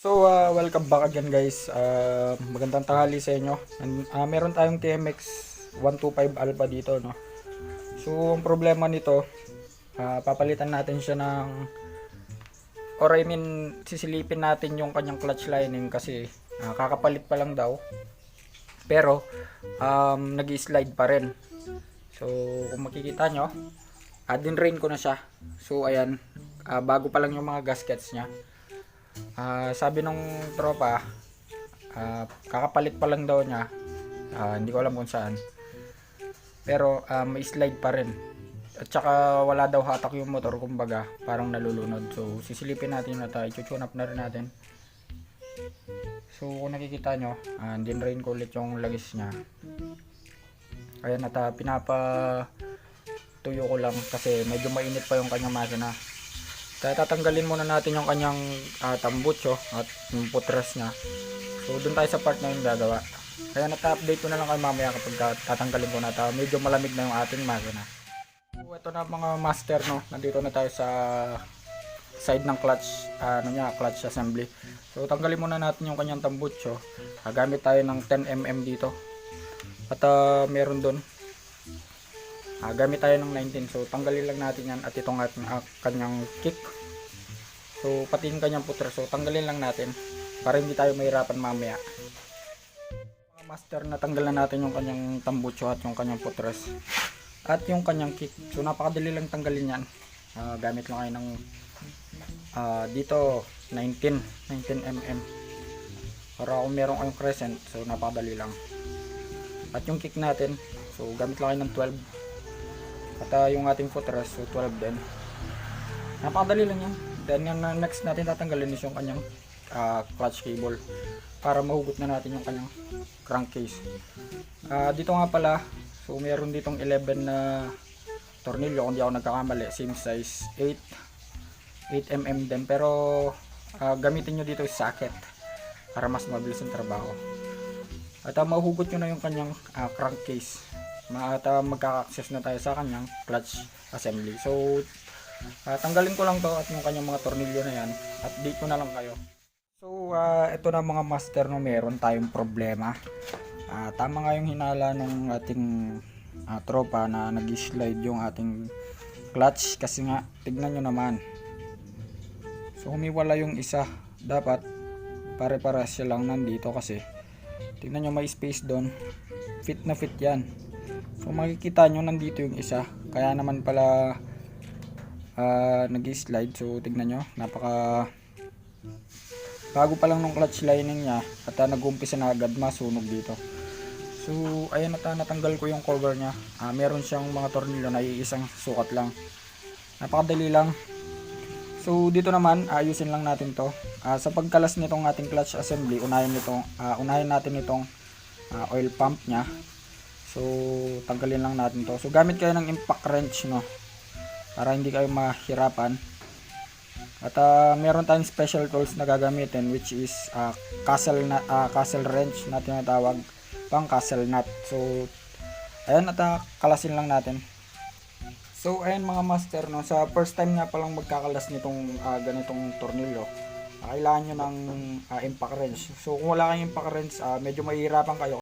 Welcome back again guys. Magandang tanghali sa inyo. Meron tayong TMX 125 Alpha dito, no. So, ang problema nito, papalitan natin siya ng sisilipin natin yung kanyang clutch lining kasi kakapalit pa lang daw. Pero nag-slide pa rin. So, kung makikita nyo, din-rain ko na siya. So, ayan, bago pa lang yung mga gaskets niya. Sabi nung tropa, kakapalit pa lang daw niya. Hindi ko alam kung saan. Pero may slide pa rin. At saka wala daw hatak yung motor, kumbaga parang nalulunod. So sisilipin natin na tayo, i-tune up na rin natin. So kung nakikita nyo, din-rain ko ulit yung langis niya. Ayan, at pinapatuyo ko lang kasi medyo mainit pa yung kanyang makina. Kaya tatanggalin muna natin yung kanyang tambutso at yung putres niya. So doon tayo sa part na yung gagawa. Kaya nata-update ko na lang kayo mamaya kapag tatanggalin ko na ito. Medyo malamig na yung ating makina. So ito na mga master, no. Nandito na tayo sa side ng clutch, clutch assembly. So tanggalin muna natin yung kanyang tambutso. Gamit tayo ng 10mm dito. At meron doon. Gamit tayo ng 19. So tanggalin lang natin yan at itong kanyang kick. So pati yung kanyang putres. So tanggalin lang natin para hindi tayo mahirapan mamaya. Mga master, natanggal na natin yung kanyang tambutso at yung kanyang putres at yung kanyang kick. So napakadali lang tanggalin yan. Gamit lang kayo ng dito 19mm para kung meron kayong crescent. So napakadali lang. At yung kick natin, so gamit lang kayo ng 12. At yung ating footrest, so 12 din. Napakadali lang yan. Then yung next natin tatanggalin is yung kanyang clutch cable para mahugot na natin yung kanyang crankcase. Dito nga pala, so meron ditong 11 na tornilyo kung di ako nagkakamali. Same size, 8mm din. Pero gamitin nyo dito yung socket para mas mabilis yung trabaho. At mahugot nyo na yung kanyang crankcase. At magkaka-access na tayo sa kanyang clutch assembly. So tanggalin ko lang to at yung kanyang mga tornilyo na yan, update ko na lang kayo. So ito na mga master, no, meron tayong problema. Tama nga yung hinala ng ating tropa na nag-slide yung ating clutch kasi nga tignan nyo naman. So humiwala yung isa, dapat pare-pares siya lang nandito kasi tignan nyo may space doon, fit na fit yan. So makikita nyo nandito yung isa, kaya naman pala nag-slide. So tignan nyo, napaka bago pa lang ng clutch lining niya at nag-umpisa na agad masunog dito. So ayan, natanggal ko yung cover niya. Meron siyang mga tornilyo na iisang sukat lang, napakadali lang. So dito naman ayusin lang natin to. Sa pagkalas nitong ating clutch assembly, unahin natin itong oil pump nya. So tanggalin lang natin to. So gamit kayo ng impact wrench, no, para hindi kayo mahirapan. At meron tayong special tools na gagamitin, which is castle wrench na tinatawag, pang castle nut. So ayan, at kalasin lang natin. So ayan mga master, no, sa first time nga palang magkakalas nitong ganitong tornilyo, kailangan nyo ng impact wrench. So kung wala kayong impact wrench, medyo mahihirapan kayo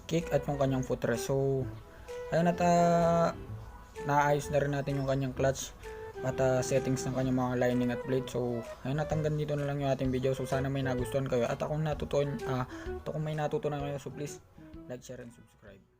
kick at yung kanyang footrest. So ayun at naayos na rin natin yung kanyang clutch at settings ng kanyang mga lining at blade. So ayun at hanggang dito na lang yung ating video. So sana may nagustuhan kayo at kung may natutunan kayo, so please like, share and subscribe.